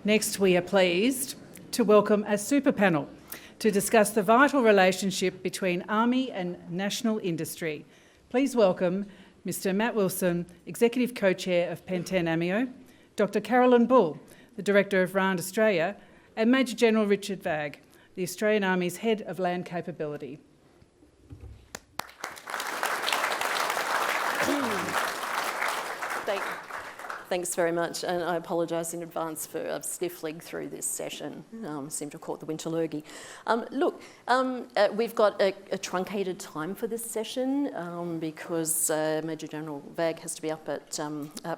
Next, we are pleased to welcome a super panel to discuss the vital relationship between Army and national industry. Please welcome Mr. Matt Wilson, Executive Co-Chair of PentenAmio, Dr. Carolyn Bull, the Director of RAND Australia, and Major General Richard Vagg, the Australian Army's Head of Land Capability. Thanks very much, and I apologise in advance for sniffling through this session. Seem to have caught the winter lurgy. We've got a truncated time for this session because Major General Vagg has to be up at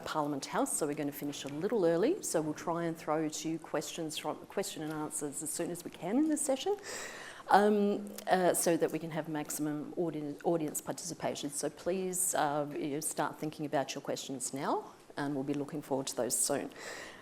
Parliament House, so we're going to finish a little early. So we'll try and throw to question and answers as soon as we can in this session. So that we can have maximum audience participation. So please start thinking about your questions now, and we'll be looking forward to those soon.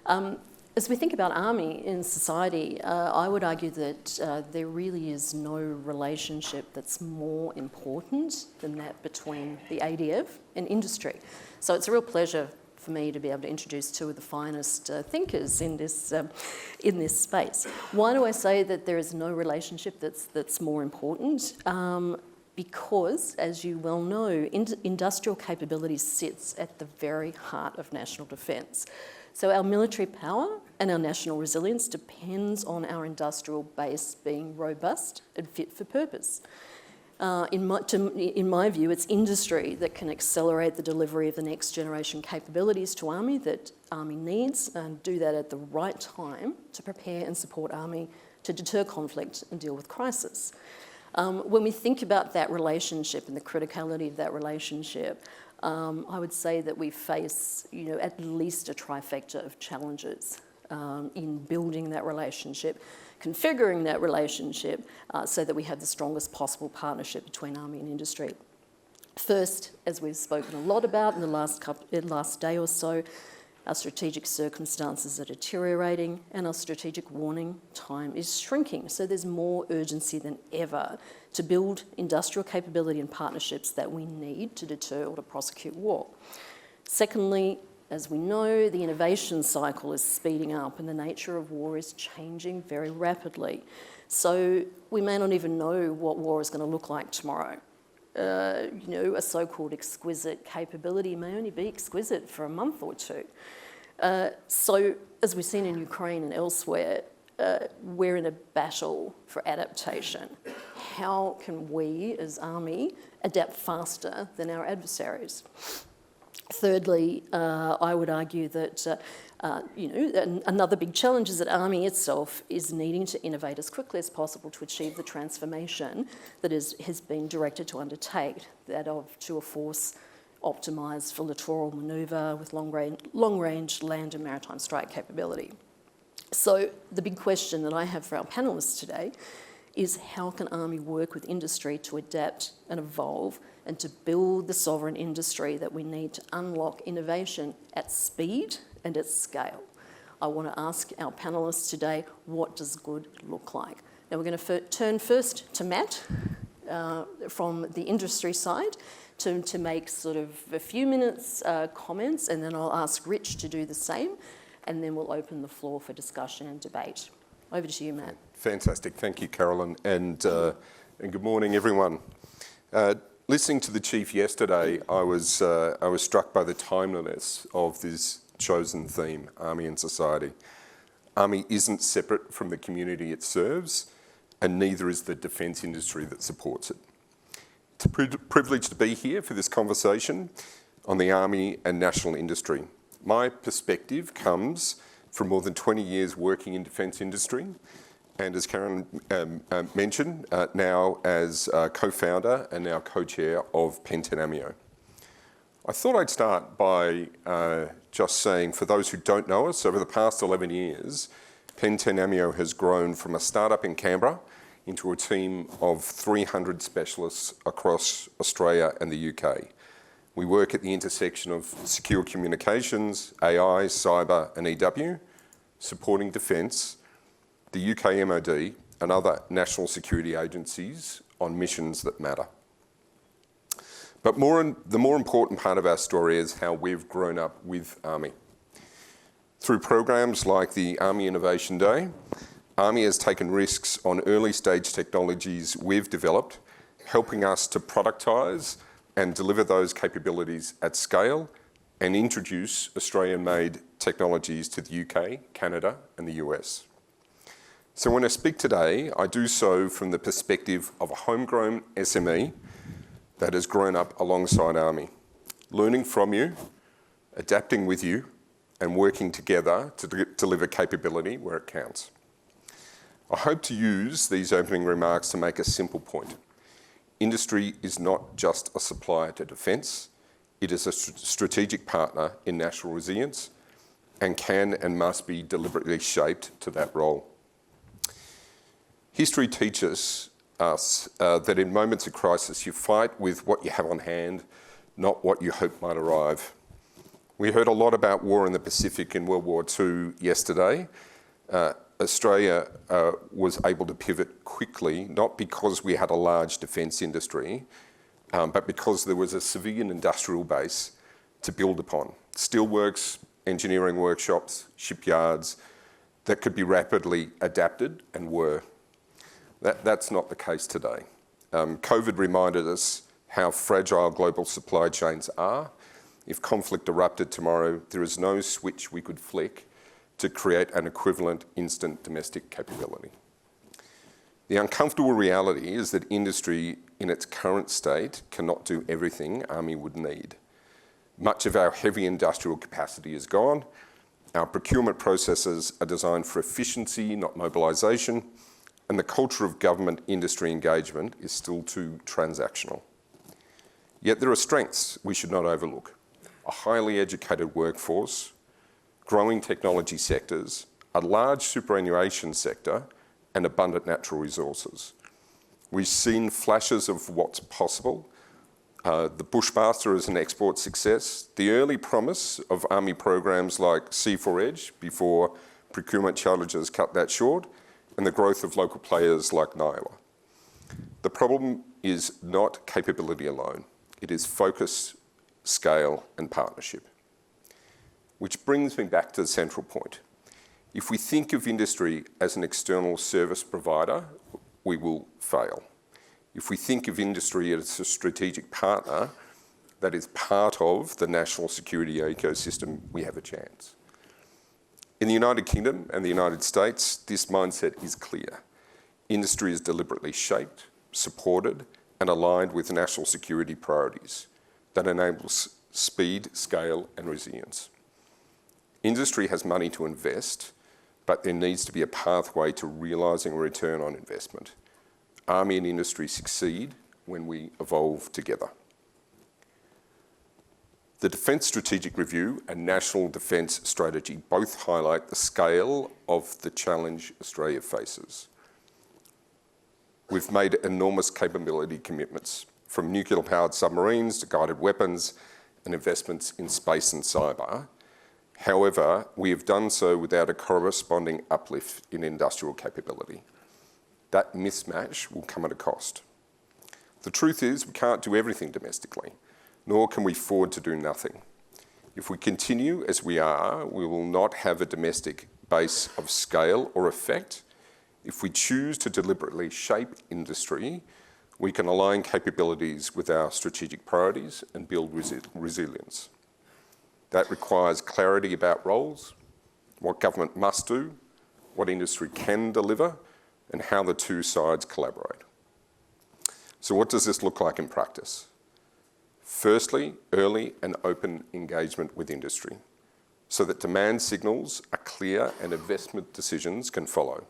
As we think about Army in society, I would argue that there really is no relationship that's more important than that between the ADF and industry. So it's a real pleasure for me to be able to introduce two of the finest thinkers in this space. Why do I say that there is no relationship that's more important? Because, as you well know, industrial capability sits at the very heart of national defence. So our military power and our national resilience depends on our industrial base being robust and fit for purpose. In my view, it's industry that can accelerate the delivery of the next generation capabilities to Army that Army needs, and do that at the right time to prepare and support Army to deter conflict and deal with crisis. When we think about that relationship and the criticality of that relationship, I would say that we face, at least a trifecta of challenges in building that relationship, configuring that relationship so that we have the strongest possible partnership between Army and industry. First, as we've spoken a lot about in the last day or so, our strategic circumstances are deteriorating and our strategic warning time is shrinking. So there's more urgency than ever to build industrial capability and partnerships that we need to deter or to prosecute war. Secondly, as we know, the innovation cycle is speeding up and the nature of war is changing very rapidly. So we may not even know what war is going to look like tomorrow. A so-called exquisite capability may only be exquisite for a month or two. So, as we've seen in Ukraine and elsewhere, we're in a battle for adaptation. How can we, as Army, adapt faster than our adversaries? Thirdly, I would argue that another big challenge is that Army itself is needing to innovate as quickly as possible to achieve the transformation that has been directed to undertake, to a force optimised for littoral manoeuvre with long-range land and maritime strike capability. So the big question that I have for our panellists today is how can Army work with industry to adapt and evolve and to build the sovereign industry that we need to unlock innovation at speed and at scale? I want to ask our panellists today, what does good look like? Now we're going to turn first to Matt from the industry side to make sort of a few minutes comments, and then I'll ask Rich to do the same, and then we'll open the floor for discussion and debate. Over to you, Matt. Fantastic. Thank you, Carolyn, and good morning, everyone. Listening to the Chief yesterday, I was struck by the timeliness of this chosen theme, Army and society. Army isn't separate from the community it serves, and neither is the defence industry that supports it. It's a privilege to be here for this conversation on the Army and national industry. My perspective comes from more than 20 years working in defence industry, and as Carolyn mentioned, now as co-founder and now co-chair of PentenAmio. I thought I'd start by just saying, for those who don't know us, over the past 11 years, PentenAmio has grown from a startup in Canberra into a team of 300 specialists across Australia and the UK. We work at the intersection of secure communications, AI, cyber and EW, supporting defence, the UK MOD and other national security agencies on missions that matter. But the more important part of our story is how we've grown up with Army. Through programs like the Army Innovation Day, Army has taken risks on early stage technologies we've developed, helping us to productise and deliver those capabilities at scale and introduce Australian-made technologies to the UK, Canada and the US. So when I speak today, I do so from the perspective of a homegrown SME that has grown up alongside Army, learning from you, adapting with you, and working together to deliver capability where it counts. I hope to use these opening remarks to make a simple point. Industry is not just a supplier to defence, it is a strategic partner in national resilience and can and must be deliberately shaped to that role. History teaches us that in moments of crisis you fight with what you have on hand, not what you hope might arrive. We heard a lot about war in the Pacific in World War II yesterday. Australia was able to pivot quickly, not because we had a large defence industry, but because there was a civilian industrial base to build upon. Steelworks, engineering workshops, shipyards that could be rapidly adapted and were. That's not the case today. COVID reminded us how fragile global supply chains are. If conflict erupted tomorrow, there is no switch we could flick to create an equivalent instant domestic capability. The uncomfortable reality is that industry in its current state cannot do everything Army would need. Much of our heavy industrial capacity is gone. Our procurement processes are designed for efficiency, not mobilisation, and the culture of government-industry engagement is still too transactional. Yet there are strengths we should not overlook. A highly educated workforce, growing technology sectors, a large superannuation sector, and abundant natural resources. We've seen flashes of what's possible. The Bushmaster is an export success. The early promise of Army programs like C4 Edge before procurement challenges cut that short, and the growth of local players like Niwa. The problem is not capability alone. It is focus, scale, and partnership. Which brings me back to the central point. If we think of industry as an external service provider, we will fail. If we think of industry as a strategic partner that is part of the national security ecosystem, we have a chance. In the United Kingdom and the United States, this mindset is clear. Industry is deliberately shaped, supported, and aligned with national security priorities that enables speed, scale, and resilience. Industry has money to invest, but there needs to be a pathway to realising a return on investment. Army and industry succeed when we evolve together. The Defence Strategic Review and National Defence Strategy both highlight the scale of the challenge Australia faces. We've made enormous capability commitments, from nuclear-powered submarines to guided weapons and investments in space and cyber. However, we have done so without a corresponding uplift in industrial capability. That mismatch will come at a cost. The truth is we can't do everything domestically, nor can we afford to do nothing. If we continue as we are, we will not have a domestic base of scale or effect. If we choose to deliberately shape industry, we can align capabilities with our strategic priorities and build resilience. That requires clarity about roles, what government must do, what industry can deliver, and how the two sides collaborate. So what does this look like in practice? Firstly, early and open engagement with industry so that demand signals are clear and investment decisions can follow.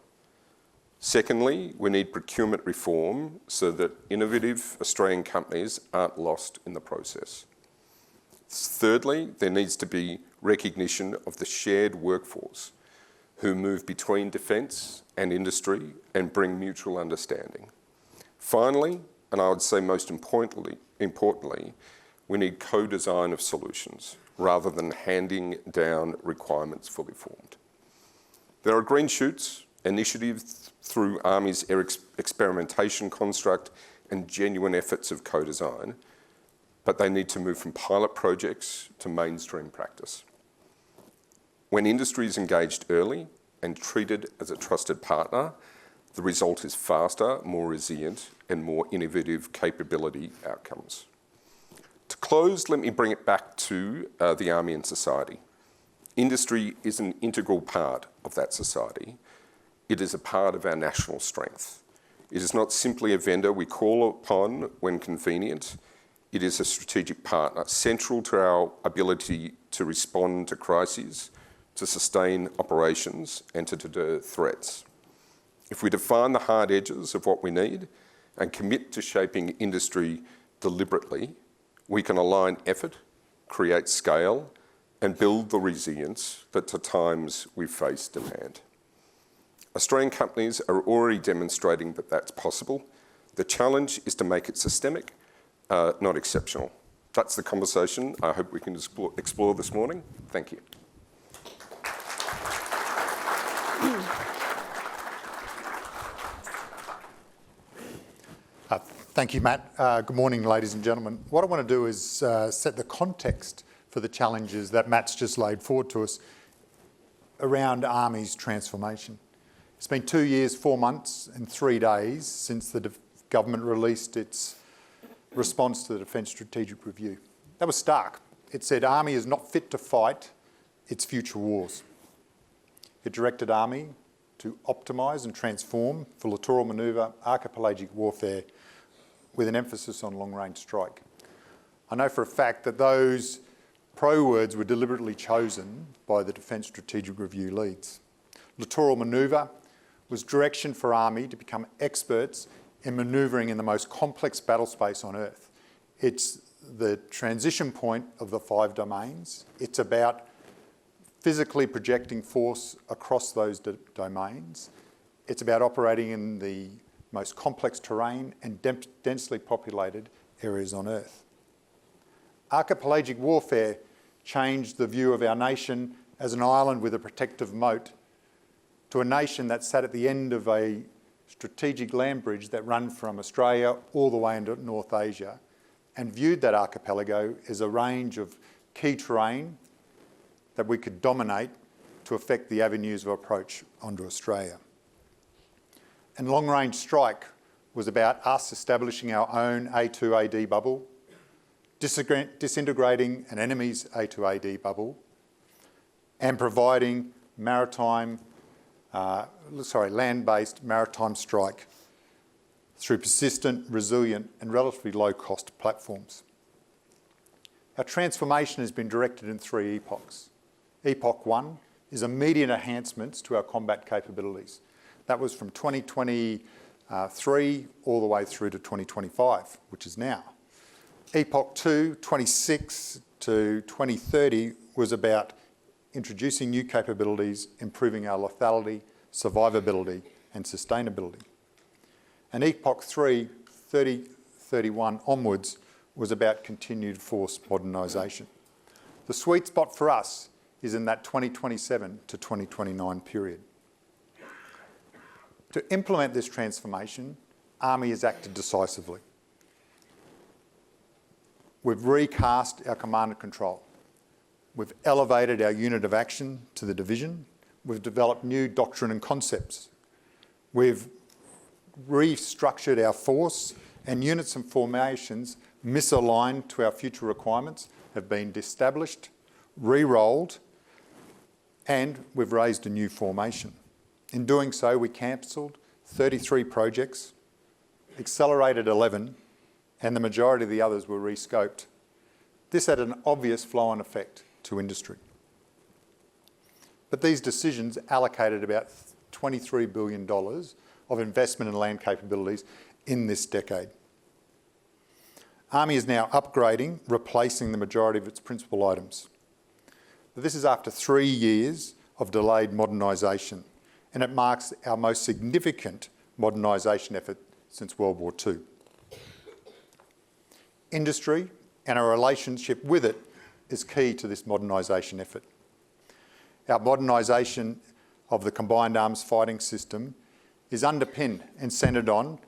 Secondly, we need procurement reform so that innovative Australian companies aren't lost in the process. Thirdly, there needs to be recognition of the shared workforce who move between defence and industry and bring mutual understanding. Finally, and I would say most importantly, we need co-design of solutions rather than handing down requirements fully formed. There are green shoots, initiatives through Army's experimentation construct and genuine efforts of co-design, but they need to move from pilot projects to mainstream practice. When industry is engaged early and treated as a trusted partner, the result is faster, more resilient, and more innovative capability outcomes. To close, let me bring it back to the Army and society. Industry is an integral part of that society. It is a part of our national strength. It is not simply a vendor we call upon when convenient. It is a strategic partner, central to our ability to respond to crises, to sustain operations, and to deter threats. If we define the hard edges of what we need and commit to shaping industry deliberately, we can align effort, create scale, and build the resilience that at times we face demand. Australian companies are already demonstrating that that's possible. The challenge is to make it systemic, not exceptional. That's the conversation I hope we can explore this morning. Thank you. Thank you, Matt. Good morning, ladies and gentlemen. What I want to do is set the context for the challenges that Matt's just laid forward to us around Army's transformation. It's been 2 years, 4 months and 3 days since the government released its response to the Defence Strategic Review. That was stark. It said Army is not fit to fight its future wars. It directed Army to optimise and transform for littoral manoeuvre, archipelagic warfare, with an emphasis on long-range strike. I know for a fact that those pro words were deliberately chosen by the Defence Strategic Review leads. Littoral manoeuvre was direction for Army to become experts in manoeuvring in the most complex battle space on Earth. It's the transition point of the 5 domains. It's about physically projecting force across those domains. It's about operating in the most complex terrain and densely populated areas on Earth. Archipelagic warfare changed the view of our nation as an island with a protective moat to a nation that sat at the end of a strategic land bridge that ran from Australia all the way into North Asia and viewed that archipelago as a range of key terrain that we could dominate to affect the avenues of approach onto Australia. And long-range strike was about us establishing our own A2AD bubble, disintegrating an enemy's A2AD bubble, and providing land-based maritime strike through persistent, resilient, and relatively low-cost platforms. Our transformation has been directed in 3 epochs. Epoch 1 is immediate enhancements to our combat capabilities. That was from 2023 all the way through to 2025, which is now. Epoch 2, 26 to 2030, was about introducing new capabilities, improving our lethality, survivability and sustainability. And Epoch 3, 3031 onwards, was about continued force modernisation. The sweet spot for us is in that 2027 to 2029 period. To implement this transformation, Army has acted decisively. We've recast our command and control. We've elevated our unit of action to the division. We've developed new doctrine and concepts. We've restructured our force, and units and formations misaligned to our future requirements have been de-established, re-rolled, and we've raised a new formation. In doing so, we cancelled 33 projects, accelerated 11, and the majority of the others were rescoped. This had an obvious flow-on effect to industry. But these decisions allocated about $23 billion of investment in land capabilities in this decade. Army is now upgrading, replacing the majority of its principal items. But this is after 3 years of delayed modernisation, and it marks our most significant modernisation effort since World War II. Industry and our relationship with it is key to this modernisation effort. Our modernisation of the Combined Arms Fighting System is underpinned and centred on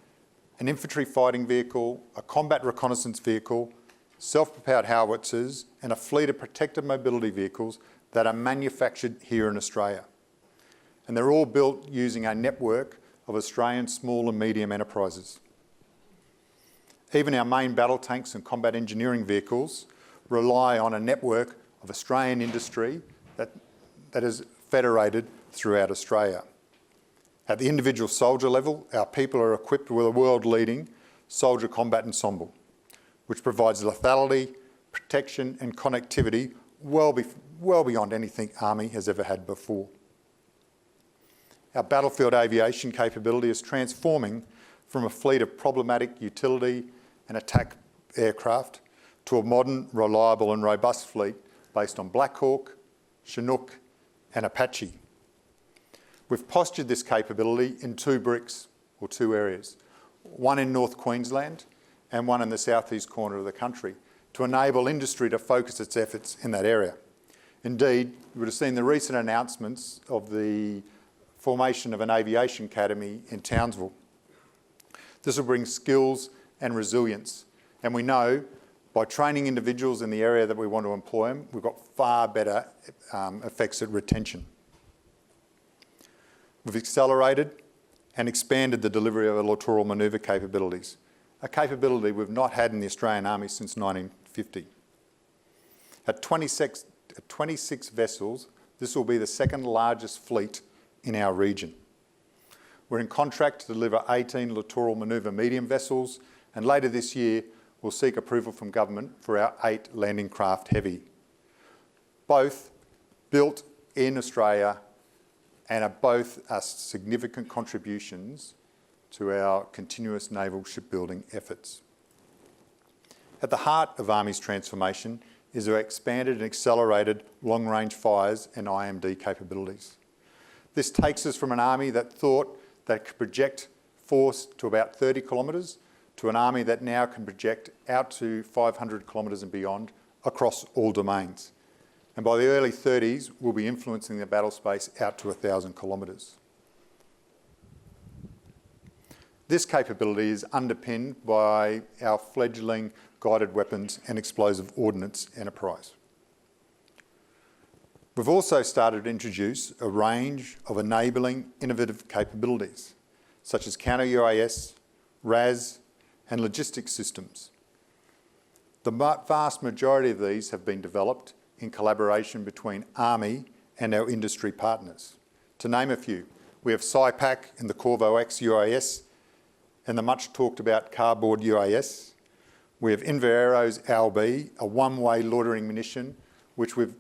an infantry fighting vehicle, a combat reconnaissance vehicle, self-propelled howitzers and a fleet of protected mobility vehicles that are manufactured here in Australia. And they're all built using a network of Australian small and medium enterprises. Even our main battle tanks and combat engineering vehicles rely on a network of Australian industry that is federated throughout Australia. At the individual soldier level, our people are equipped with a world-leading soldier combat ensemble, which provides lethality, protection and connectivity well beyond anything Army has ever had before. Our battlefield aviation capability is transforming from a fleet of problematic utility and attack aircraft to a modern, reliable and robust fleet based on Black Hawk, Chinook and Apache. We've postured this capability in two bricks, or two areas, one in North Queensland and one in the southeast corner of the country, to enable industry to focus its efforts in that area. Indeed, you would have seen the recent announcements of the formation of an aviation academy in Townsville. This will bring skills and resilience, and we know by training individuals in the area that we want to employ them, we've got far better effects at retention. We've accelerated and expanded the delivery of our littoral manoeuvre capabilities, a capability we've not had in the Australian Army since 1950. At 26 vessels, this will be the second largest fleet in our region. We're in contract to deliver 18 littoral manoeuvre medium vessels, and later this year we'll seek approval from government for our 8 landing craft heavy. Both built in Australia and are both significant contributions to our continuous naval shipbuilding efforts. At the heart of Army's transformation is our expanded and accelerated long-range fires and IMD capabilities. This takes us from an Army that thought that could project force to about 30 kilometres to an Army that now can project out to 500 kilometres and beyond across all domains. And by the early 30s, we'll be influencing the battle space out to 1,000 kilometres. This capability is underpinned by our fledgling guided weapons and explosive ordnance enterprise. We've also started to introduce a range of enabling innovative capabilities, such as counter-UAS, RAS and logistics systems. The vast majority of these have been developed in collaboration between Army and our industry partners. To name a few, we have SIPAC and the Corvo X UAS and the much talked about cardboard UAS. We have Invero's ALB, a one-way loitering munition, which we've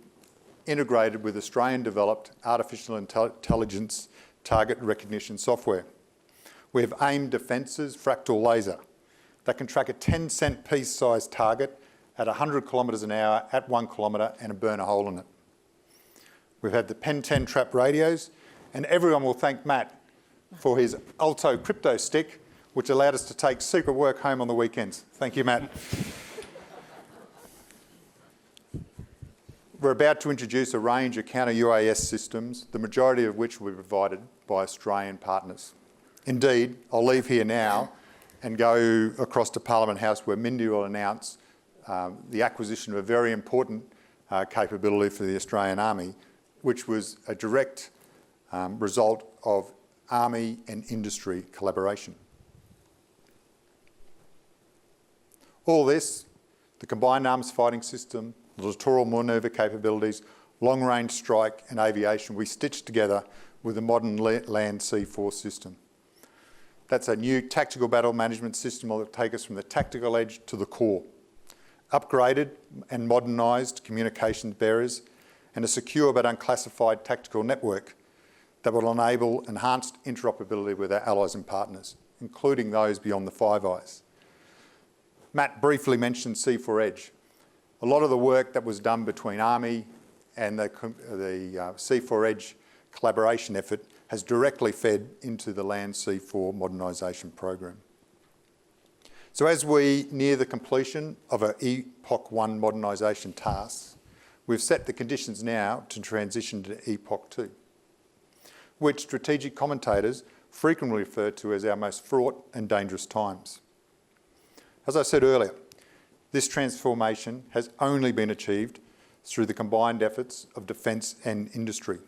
integrated with Australian developed artificial intelligence target recognition software. We have AIM Defence's fractal laser that can track a 10-cent piece sized target at 100 kilometres an hour at 1 kilometre and burn a hole in it. We've had the Pen10 trap radios, and everyone will thank Matt for his Alto crypto stick, which allowed us to take secret work home on the weekends. Thank you, Matt. We're about to introduce a range of counter-UAS systems, the majority of which will be provided by Australian partners. Indeed, I'll leave here now and go across to Parliament House where Mindy will announce the acquisition of a very important capability for the Australian Army, which was a direct result of Army and industry collaboration. All this, the combined arms fighting system, the littoral manoeuvre capabilities, long-range strike and aviation, we stitched together with a modern land sea force system. That's a new tactical battle management system that will take us from the tactical edge to the core. Upgraded and modernised communications bearers and a secure but unclassified tactical network that will enable enhanced interoperability with our allies and partners, including those beyond the Five Eyes. Matt briefly mentioned C4 Edge. A lot of the work that was done between Army and the C4 Edge collaboration effort has directly fed into the Land C4 modernisation program. So as we near the completion of our Epoch 1 modernisation tasks, we've set the conditions now to transition to Epoch 2, which strategic commentators frequently refer to as our most fraught and dangerous times. As I said earlier, this transformation has only been achieved through the combined efforts of defence and industry.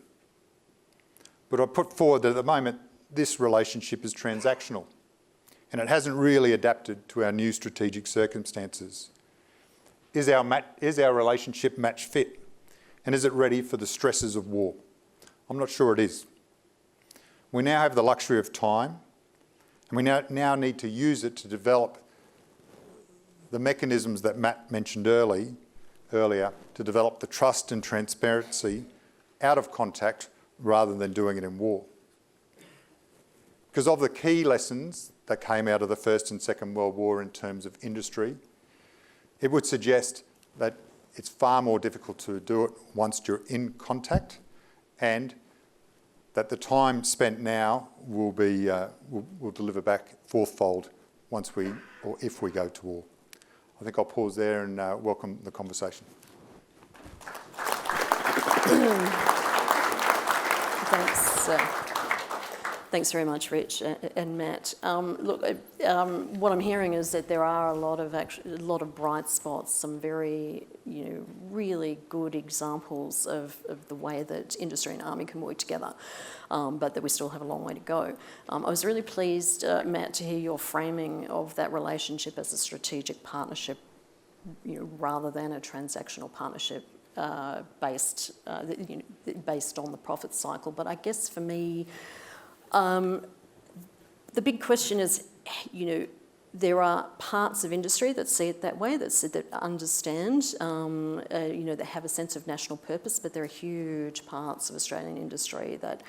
But I put forward that at the moment this relationship is transactional and it hasn't really adapted to our new strategic circumstances. Is our relationship match fit? And is it ready for the stresses of war? I'm not sure it is. We now have the luxury of time, and we now need to use it to develop the mechanisms that Matt mentioned earlier, to develop the trust and transparency out of contact rather than doing it in war. Because of the key lessons that came out of the First and Second World War in terms of industry, it would suggest that it's far more difficult to do it once you're in contact, and that the time spent now will deliver back fourfold once we, or if we go to war. I think I'll pause there and welcome the conversation. Thanks very much, Rich and Matt. Look, what I'm hearing is that there are a lot of bright spots, some very, really good examples of the way that industry and army can work together, but that we still have a long way to go. I was really pleased, Matt, to hear your framing of that relationship as a strategic partnership, rather than a transactional partnership based on the profit cycle. But I guess for me, the big question is, there are parts of industry that see it that way, that understand, that have a sense of national purpose, but there are huge parts of Australian industry that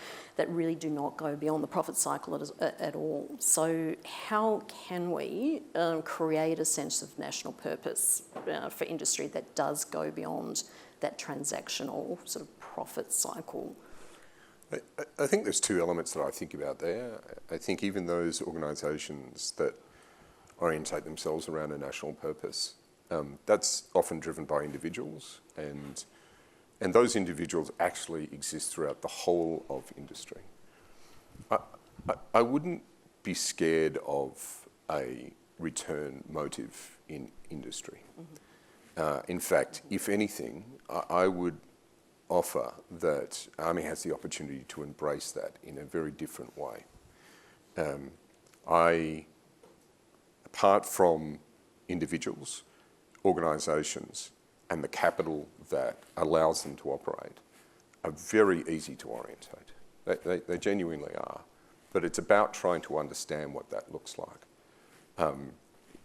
really do not go beyond the profit cycle at all. So how can we create a sense of national purpose for industry that does go beyond that transactional sort of profit cycle? I think there's two elements that I think about there. I think even those organisations that orientate themselves around a national purpose, that's often driven by individuals, and those individuals actually exist throughout the whole of industry. I wouldn't be scared of a return motive in industry. Mm-hmm. In fact, if anything, I would offer that Army has the opportunity to embrace that in a very different way. Apart from individuals, organisations, and the capital that allows them to operate, are very easy to orientate. They genuinely are. But it's about trying to understand what that looks like.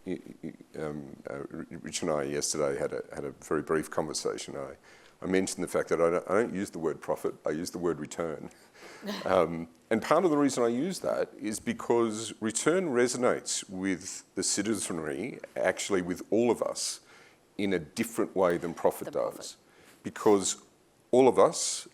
Rich and I yesterday had a very brief conversation. I mentioned the fact that I don't use the word profit, I use the word return. And part of the reason I use that is because return resonates with the citizenry, actually with all of us, in a different way than profit does. Because all of us,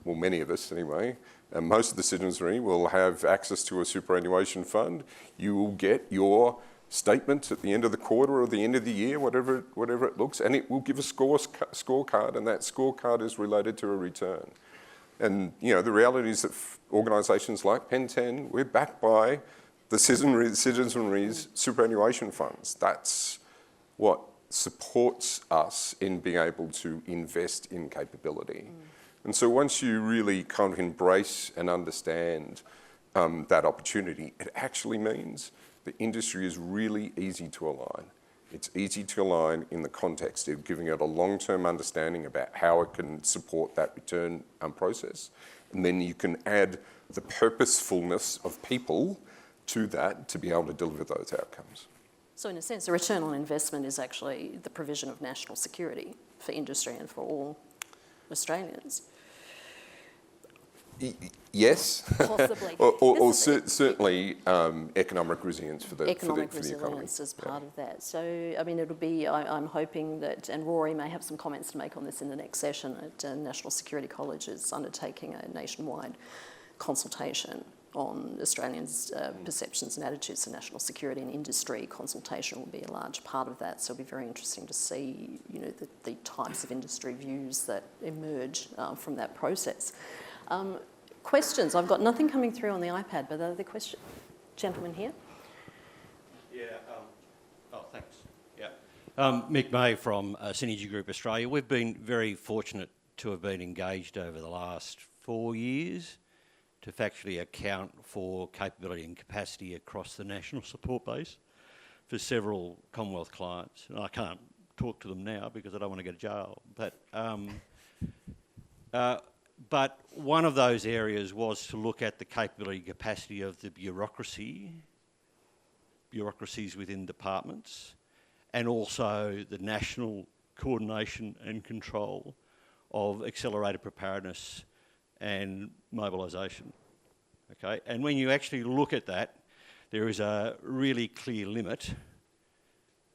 many of us anyway, most of the citizenry will have access to a superannuation fund. You will get your statement at the end of the quarter or the end of the year, whatever it looks, and it will give a scorecard, and that scorecard is related to a return. And the reality is that organisations like PentenAmio, we're backed by the citizenry's superannuation funds. That's what supports us in being able to invest in capability. And so once you really kind of embrace and understand that opportunity, it actually means the industry is really easy to align. It's easy to align in the context of giving it a long-term understanding about how it can support that return process. And then you can add the purposefulness of people to that to be able to deliver those outcomes. So in a sense, a return on investment is actually the provision of national security for industry and for all Australians. Yes, Possibly. or certainly economic resilience for the economy. Economic resilience is part of that. So, I mean, it'll be, I'm hoping that, and Rory may have some comments to make on this in the next session, at National Security College is undertaking a nationwide consultation on Australians' perceptions and attitudes to national security and industry. Consultation will be a large part of that, so it'll be very interesting to see, the types of industry views that emerge from that process. Questions? I've got nothing coming through on the iPad, but are there questions? Gentleman here. Yeah. Thanks. Yeah. Mick May from Synergy Group Australia. We've been very fortunate to have been engaged over the last 4 years to factually account for capability and capacity across the national support base for several Commonwealth clients. And I can't talk to them now because I don't want to go to jail. But one of those areas was to look at the capability and capacity of the bureaucracies within departments, and also the national coordination and control of accelerated preparedness and mobilisation. Okay, and when you actually look at that, there is a really clear limit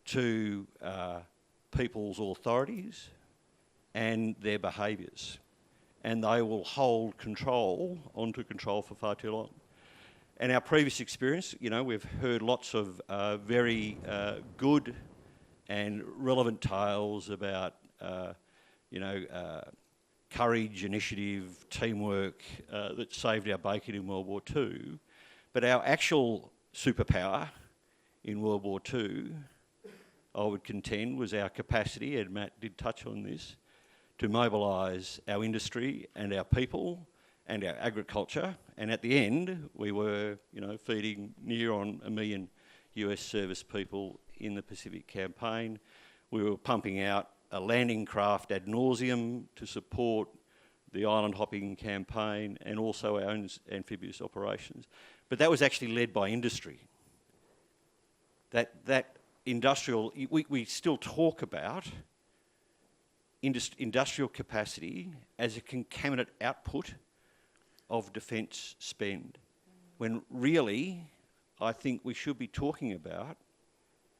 to people's authorities and their behaviours, and they will hold onto control for far too long. And our previous experience, you know, we've heard lots of very good and relevant tales about, courage, initiative, teamwork that saved our bacon in World War II. But our actual superpower in World War II, I would contend, was our capacity, and Matt did touch on this, to mobilise our industry and our people and our agriculture. And at the end, we were, feeding near on 1 million US service people in the Pacific campaign. We were pumping out a landing craft ad nauseum to support the island hopping campaign and also our own amphibious operations. But that was actually led by industry. That industrial, we still talk about industrial capacity as a concatenate output of defence spend, when really I think we should be talking about,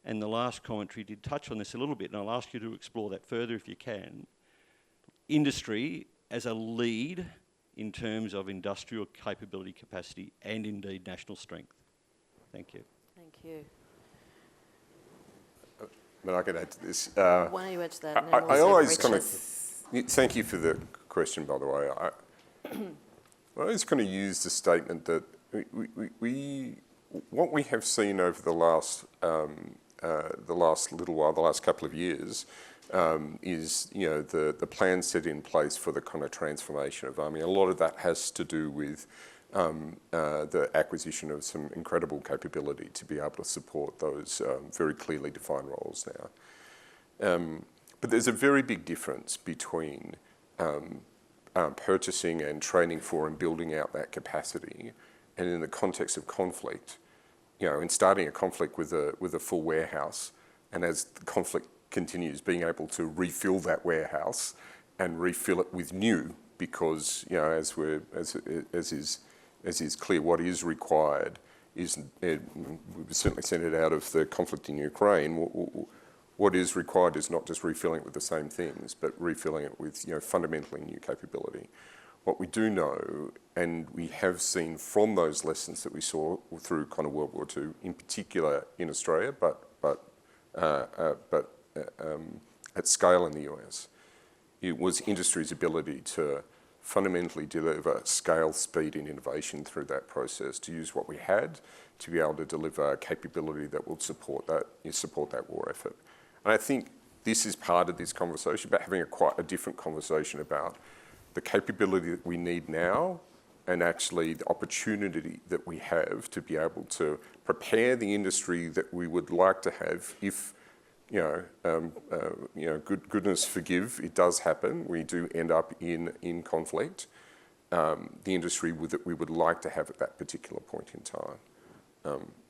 and the last commentary did touch on this a little bit, and I'll ask you to explore that further if you can, industry as a lead in terms of industrial capability, capacity, and indeed national strength. Thank you. Thank you. But I could add to this. Why don't you add to that? I always kind of, thank you for the question, by the way. I always kind of use the statement that what we have seen over the last little while, the last couple of years, is the plan set in place for the kind of transformation of Army. A lot of that has to do with the acquisition of some incredible capability to be able to support those very clearly defined roles now. But there's a very big difference between purchasing and training for and building out that capacity, and in the context of conflict, in starting a conflict with a full warehouse, and as the conflict continues, being able to refill that warehouse and refill it with new, because as is clear, what is required is, we've certainly seen it out of the conflict in Ukraine. What is required is not just refilling it with the same things, but refilling it with fundamentally new capability. What we do know, and we have seen from those lessons that we saw through kind of World War II, in particular in Australia, but at scale in the US, it was industry's ability to fundamentally deliver scale, speed and innovation through that process, to use what we had to be able to deliver capability that will support that war effort. And I think this is part of this conversation, about having quite a different conversation about the capability that we need now, and actually the opportunity that we have to be able to prepare the industry that we would like to have if, goodness forgive, it does happen. We do end up in conflict. The industry that we would like to have at that particular point in time.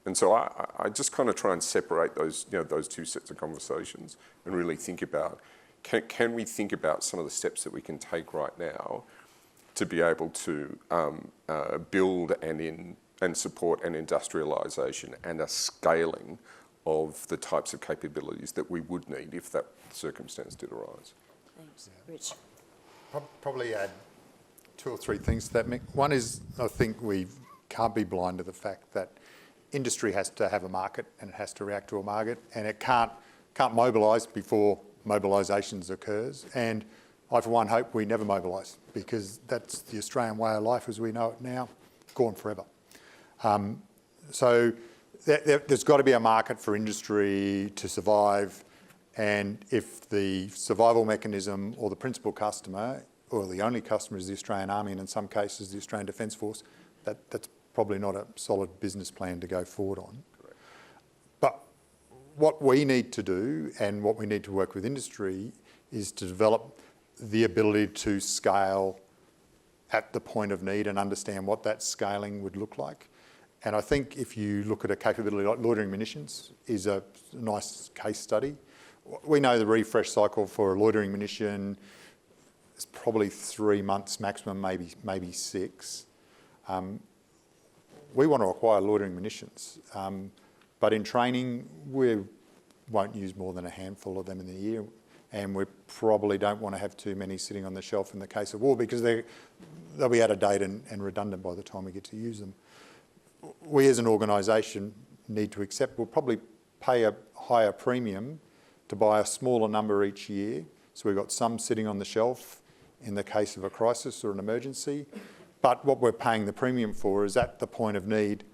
And so I just kind of try and separate those two sets of conversations and really think about, can we think about some of the steps that we can take right now to be able to build and support an industrialisation and a scaling of the types of capabilities that we would need if that circumstance did arise. Thanks. Rich. Probably add 2 or 3 things to that, Mick. One is, I think we can't be blind to the fact that industry has to have a market, and it has to react to a market, and it can't mobilise before mobilisations occurs. And I, for one, hope we never mobilise, because that's the Australian way of life as we know it now, gone forever. So there's got to be a market for industry to survive And if the survival mechanism or the principal customer or the only customer is the Australian Army, and in some cases the Australian Defence Force, that's probably not a solid business plan to go forward on. Correct. But what we need to do and what we need to work with industry is to develop the ability to scale at the point of need and understand what that scaling would look like. And I think if you look at a capability like loitering munitions is a nice case study. We know the refresh cycle for a loitering munition is probably 3 months maximum, maybe 6. We want to acquire loitering munitions, but in training we won't use more than a handful of them in the year, and we probably don't want to have too many sitting on the shelf in the case of war because they'll be out of date and redundant by the time we get to use them. We as an organisation need to accept we'll probably pay a higher premium to buy a smaller number each year. So we've got some sitting on the shelf in the case of a crisis or an emergency. But what we're paying the premium for is at the point of need,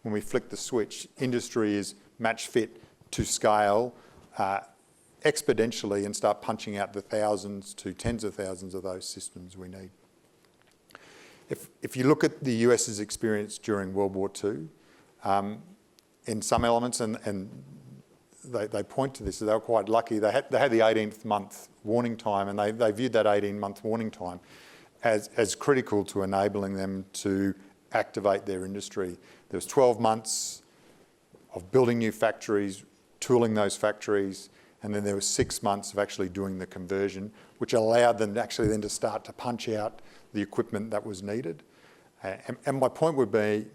when we flick the switch, industry is match fit to scale exponentially and start punching out the thousands to tens of thousands of those systems we need. If you look at the US's experience during World War II, in some elements, and they point to this, they were quite lucky. They had the 18th month warning time, and they viewed that 18-month warning time as critical to enabling them to activate their industry. There was 12 months of building new factories, tooling those factories, and then there was 6 months of actually doing the conversion, which allowed them actually then to start to punch out the equipment that was needed. And my point would be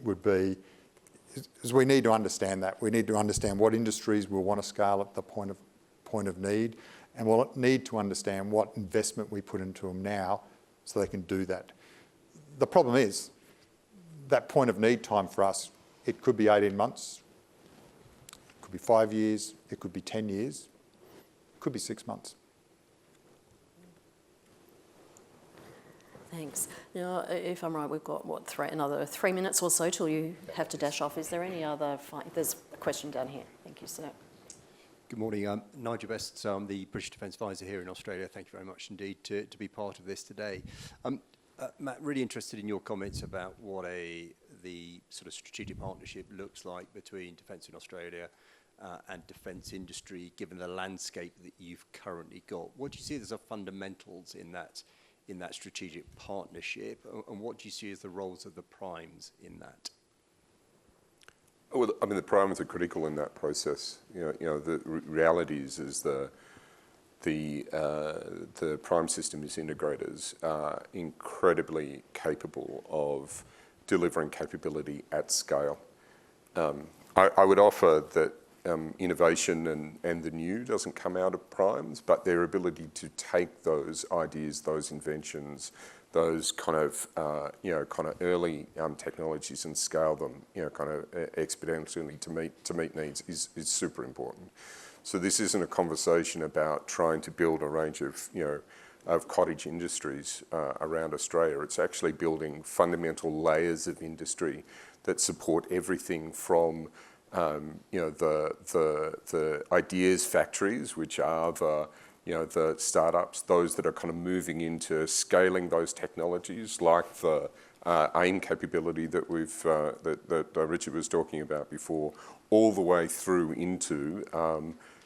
is we need to understand that. We need to understand what industries will want to scale at the point of need, and we'll need to understand what investment we put into them now so they can do that. The problem is that point of need time for us, it could be 18 months, it could be 5 years, it could be 10 years, it could be 6 months. Thanks. Now, if I'm right, we've got, another 3 minutes or so till you have to dash off. Is there any other... There's a question down here. Thank you, sir. Good morning. Nigel Best, the British Defence Advisor here in Australia. Thank you very much indeed to be part of this today. Matt, really interested in your comments about what the sort of strategic partnership looks like between Defence in Australia and defence industry, given the landscape that you've currently got. What do you see as the fundamentals in that strategic partnership, and what do you see as the roles of the primes in that? Well, I mean, the primes are critical in that process. You know, the reality is the prime systems integrators are incredibly capable of delivering capability at scale. I would offer that innovation and the new doesn't come out of primes, but their ability to take those ideas, those inventions, those kind of early technologies and scale them, kind of exponentially to meet needs is super important. So this isn't a conversation about trying to build a range of of cottage industries around Australia. It's actually building fundamental layers of industry that support everything from the ideas factories, which are the startups, those that are kind of moving into scaling those technologies, like the AIM capability that that Richard was talking about before, all the way through into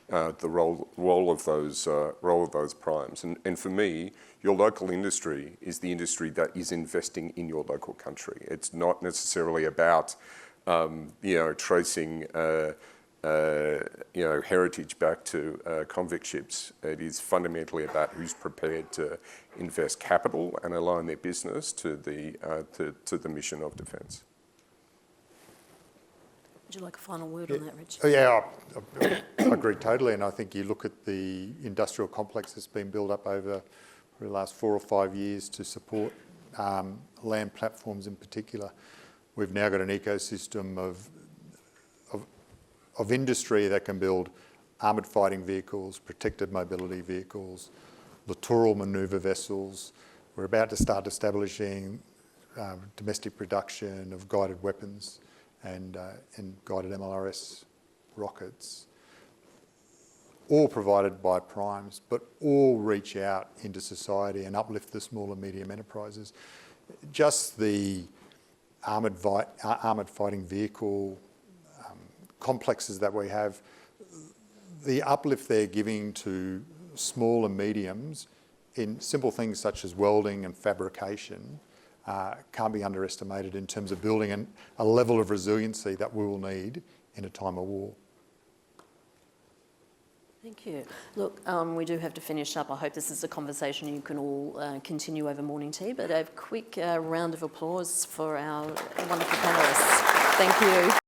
the role of those primes. And for me, your local industry is the industry that is investing in your local country. It's not necessarily about tracing heritage back to convict ships. It is fundamentally about who's prepared to invest capital and align their business to the mission of defence. Would you like a final word on that, Richard? Yeah, I agree totally, and I think you look at the industrial complex that's been built up over the last 4 or 5 years to support land platforms in particular. We've now got an ecosystem of industry that can build armoured fighting vehicles, protected mobility vehicles, littoral manoeuvre vessels. We're about to start establishing domestic production of guided weapons and guided MLRS rockets. all provided by primes, but all reach out into society and uplift the small and medium enterprises. Just the armoured fighting vehicle complexes that we have, the uplift they're giving to small and mediums in simple things such as welding and fabrication can't be underestimated in terms of building a level of resiliency that we will need in a time of war. Thank you. Look, we do have to finish up. I hope this is a conversation you can all continue over morning tea, but a quick round of applause for our wonderful panellists. Thank you.